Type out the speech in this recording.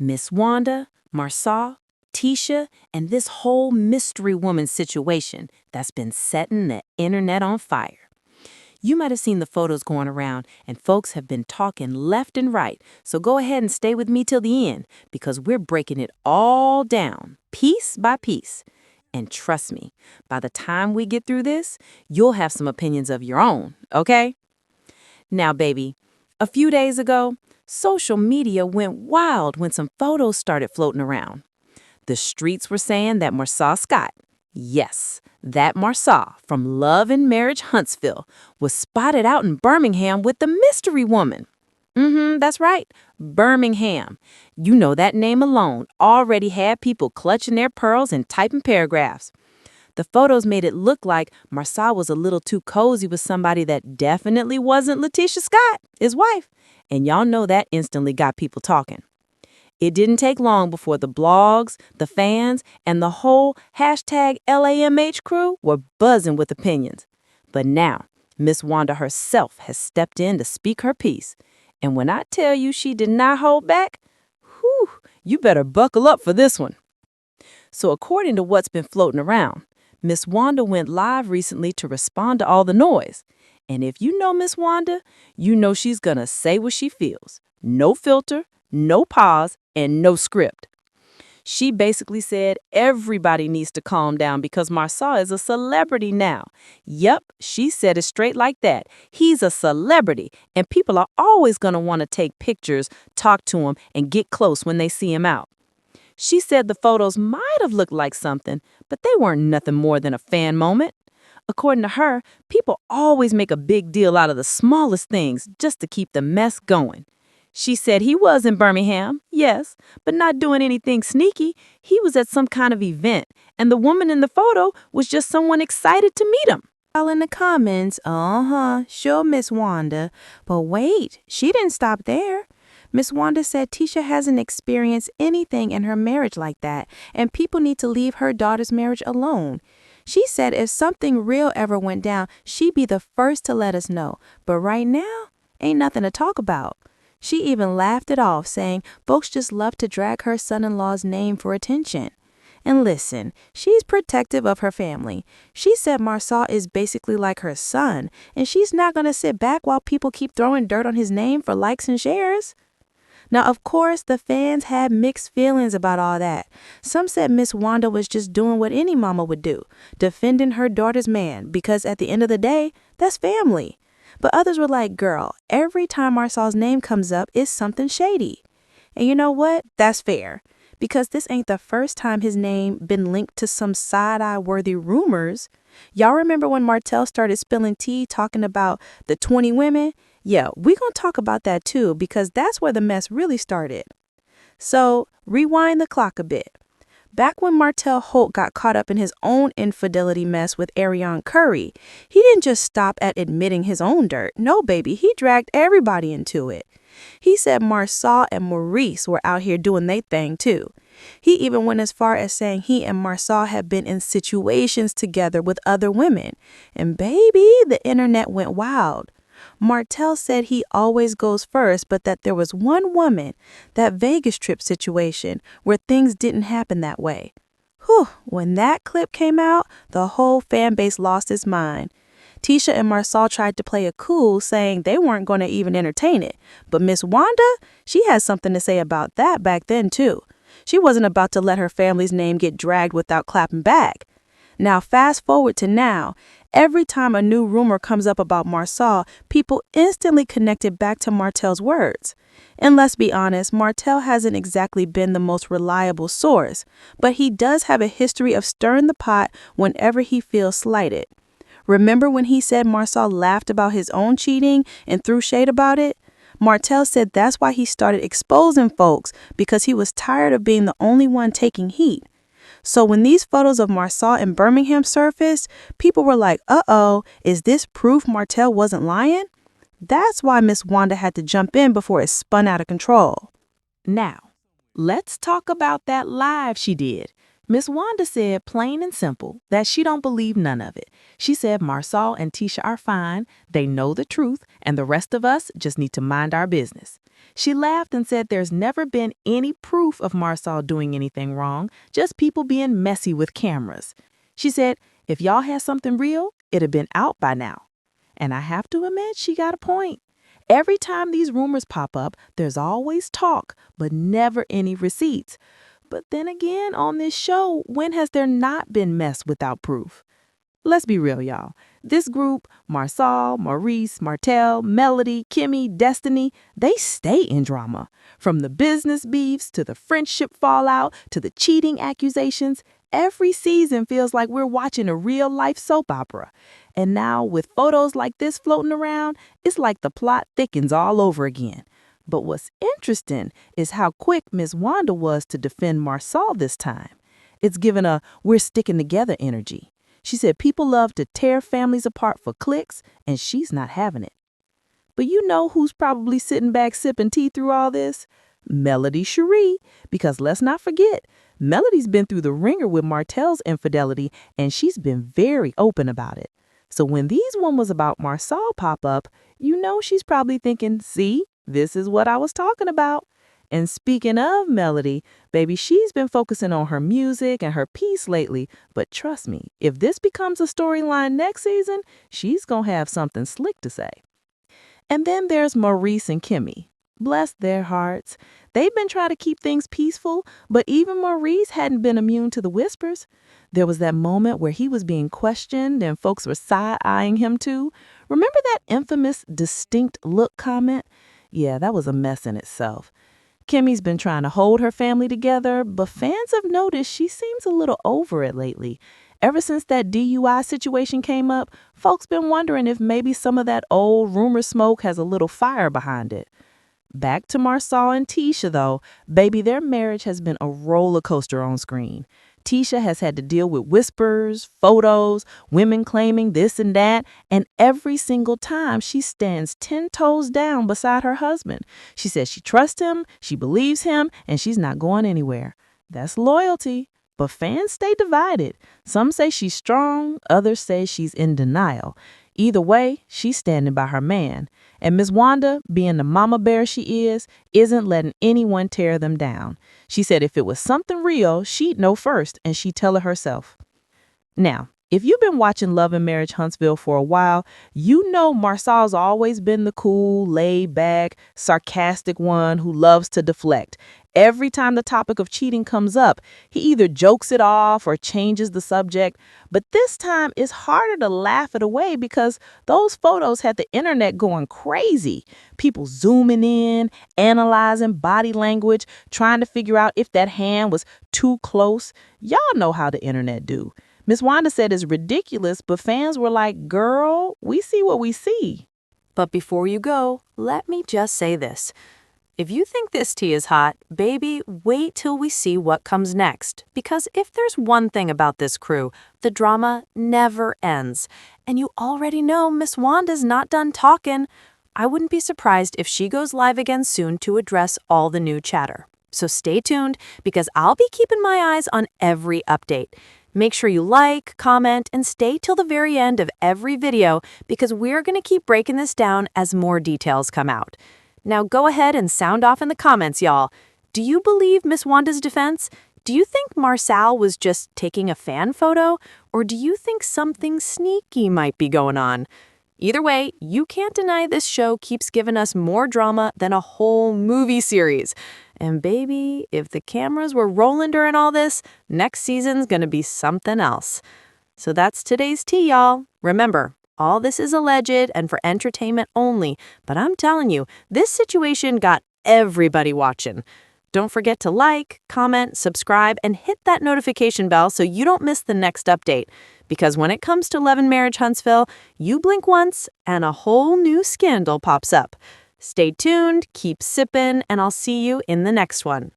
Miss Wanda, Marsáu, Tisha, and this whole mystery woman situation that's been setting the internet on fire. You might have seen the photos going around, and folks have been talking left and right, so go ahead and stay with me till the end, because we're breaking it all down, piece by piece. And trust me, by the time we get through this, you'll have some opinions of your own, okay? Now, baby, a few days ago, social media went wild when some photos started floating around. The streets were saying that Marsáu Scott, yes, that Marsáu from LoveAndMarriageHuntsville, was spotted out in Birmingham with the mystery woman. That's right, Birmingham. You know that name alone already had people clutching their pearls and typing paragraphs. The photos made it look like Marsáu was a little too cozy with somebody that definitely wasn't Letitia Scott, his wife, and y'all know that instantly got people talking. It didn't take long before the blogs, the fans, and the whole hashtag LAMH crew were buzzing with opinions. But now, Miss Wanda herself has stepped in to speak her piece. And when I tell you she did not hold back, whew, you better buckle up for this one. So according to what's been floating around, Miss Wanda went live recently to respond to all the noise. And if you know Miss Wanda, you know she's gonna say what she feels. No filter, no pause, and no script. She basically said everybody needs to calm down because Marsáu is a celebrity now. Yep, she said it straight like that. He's a celebrity, and people are always going to want to take pictures, talk to him, and get close when they see him out. She said the photos might have looked like something, but they weren't nothing more than a fan moment. According to her, people always make a big deal out of the smallest things just to keep the mess going. She said he was in Birmingham, yes, but not doing anything sneaky. He was at some kind of event, and the woman in the photo was just someone excited to meet him. All in the comments, sure, Miss Wanda. But wait, she didn't stop there. Miss Wanda said Tisha hasn't experienced anything in her marriage like that, and people need to leave her daughter's marriage alone. She said if something real ever went down, she'd be the first to let us know. But right now, ain't nothing to talk about. She even laughed it off, saying folks just love to drag her son-in-law's name for attention. And listen, she's protective of her family. She said Marsáu is basically like her son, and she's not going to sit back while people keep throwing dirt on his name for likes and shares. Now, of course, the fans had mixed feelings about all that. Some said Miss Wanda was just doing what any mama would do, defending her daughter's man, because at the end of the day, that's family. But others were like, girl, every time Marsáu's name comes up, it's something shady. And you know what? That's fair. Because this ain't the first time his name been linked to some side-eye worthy rumors. Y'all remember when Martell started spilling tea talking about the 20 women? Yeah, we gonna talk about that too, because that's where the mess really started. So rewind the clock a bit. Back when Martell Holt got caught up in his own infidelity mess with Ariane Curry, he didn't just stop at admitting his own dirt. No, baby, he dragged everybody into it. He said Marsáu and Maurice were out here doing their thing too. He even went as far as saying he and Marsáu had been in situations together with other women. And baby, the internet went wild. Martell said he always goes first, but that there was one woman, that Vegas trip situation, where things didn't happen that way. Whew, when that clip came out, the whole fan base lost its mind. Tisha and Marsáu tried to play it cool, saying they weren't going to even entertain it. But Miss Wanda, she had something to say about that back then, too. She wasn't about to let her family's name get dragged without clapping back. Now, fast forward to now. Every time a new rumor comes up about Marsáu, people instantly connect it back to Martell's words. And let's be honest, Martell hasn't exactly been the most reliable source, but he does have a history of stirring the pot whenever he feels slighted. Remember when he said Marsáu laughed about his own cheating and threw shade about it? Martell said that's why he started exposing folks, because he was tired of being the only one taking heat. So when these photos of Marsáu in Birmingham surfaced, people were like, uh-oh, is this proof Martell wasn't lying? That's why Miss Wanda had to jump in before it spun out of control. Now, let's talk about that live she did. Miss Wanda said plain and simple that she don't believe none of it. She said Marsáu and Tisha are fine, they know the truth, and the rest of us just need to mind our business. She laughed and said there's never been any proof of Marsáu doing anything wrong, just people being messy with cameras. She said, if y'all had something real, it'd have been out by now. And I have to admit, she got a point. Every time these rumors pop up, there's always talk, but never any receipts. But then again, on this show, when has there not been mess without proof? Let's be real, y'all. This group, Marsáu, Maurice, Martell, Melody, Kimmy, Destiny, they stay in drama. From the business beefs to the friendship fallout to the cheating accusations, every season feels like we're watching a real-life soap opera. And now, with photos like this floating around, it's like the plot thickens all over again. But what's interesting is how quick Miss Wanda was to defend Marsáu this time. It's given a we're sticking together energy. She said people love to tear families apart for clicks, and she's not having it. But you know who's probably sitting back sipping tea through all this? Melody Cherie, because let's not forget, Melody's been through the ringer with Martell's infidelity, and she's been very open about it. So when these rumors about Marsáu pop up, you know she's probably thinking, see, this is what I was talking about. And speaking of Melody, baby, she's been focusing on her music and her peace lately. But trust me, if this becomes a storyline next season, she's going to have something slick to say. And then there's Maurice and Kimmy. Bless their hearts. They've been trying to keep things peaceful, but even Maurice hadn't been immune to the whispers. There was that moment where he was being questioned and folks were side-eyeing him too. Remember that infamous distinct look comment? Yeah, that was a mess in itself. Kimmy's been trying to hold her family together, but fans have noticed she seems a little over it lately. Ever since that DUI situation came up, folks been wondering if maybe some of that old rumor smoke has a little fire behind it. Back to Marsáu and Tisha, though. Baby, their marriage has been a roller coaster on screen. Tisha has had to deal with whispers, photos, women claiming this and that, and every single time she stands 10 toes down beside her husband. She says she trusts him, she believes him, and she's not going anywhere. That's loyalty. But fans stay divided. Some say she's strong, others say she's in denial. Either way, she's standing by her man. And Miss Wanda, being the mama bear she is, isn't letting anyone tear them down. She said if it was something real, she'd know first, and she'd tell it herself. Now, if you've been watching Love and Marriage Huntsville for a while, you know Marsáu's always been the cool, laid-back, sarcastic one who loves to deflect. Every time the topic of cheating comes up, he either jokes it off or changes the subject. But this time, it's harder to laugh it away because those photos had the internet going crazy. People zooming in, analyzing body language, trying to figure out if that hand was too close. Y'all know how the internet do. Miss Wanda said it's ridiculous, but fans were like, girl, we see what we see. But before you go, let me just say this. If you think this tea is hot, baby, wait till we see what comes next. Because if there's one thing about this crew, the drama never ends. And you already know Miss Wanda's not done talking. I wouldn't be surprised if she goes live again soon to address all the new chatter. So stay tuned because I'll be keeping my eyes on every update. Make sure you like, comment, and stay till the very end of every video because we're going to keep breaking this down as more details come out. Now go ahead and sound off in the comments, y'all. Do you believe Miss Wanda's defense? Do you think Marsau was just taking a fan photo? Or do you think something sneaky might be going on? Either way, you can't deny this show keeps giving us more drama than a whole movie series. And baby, if the cameras were rolling during all this, next season's gonna be something else. So that's today's tea, y'all. Remember, all this is alleged and for entertainment only, but I'm telling you, this situation got everybody watching. Don't forget to like, comment, subscribe, and hit that notification bell so you don't miss the next update. Because when it comes to Love and Marriage Huntsville, you blink once and a whole new scandal pops up. Stay tuned, keep sipping, and I'll see you in the next one.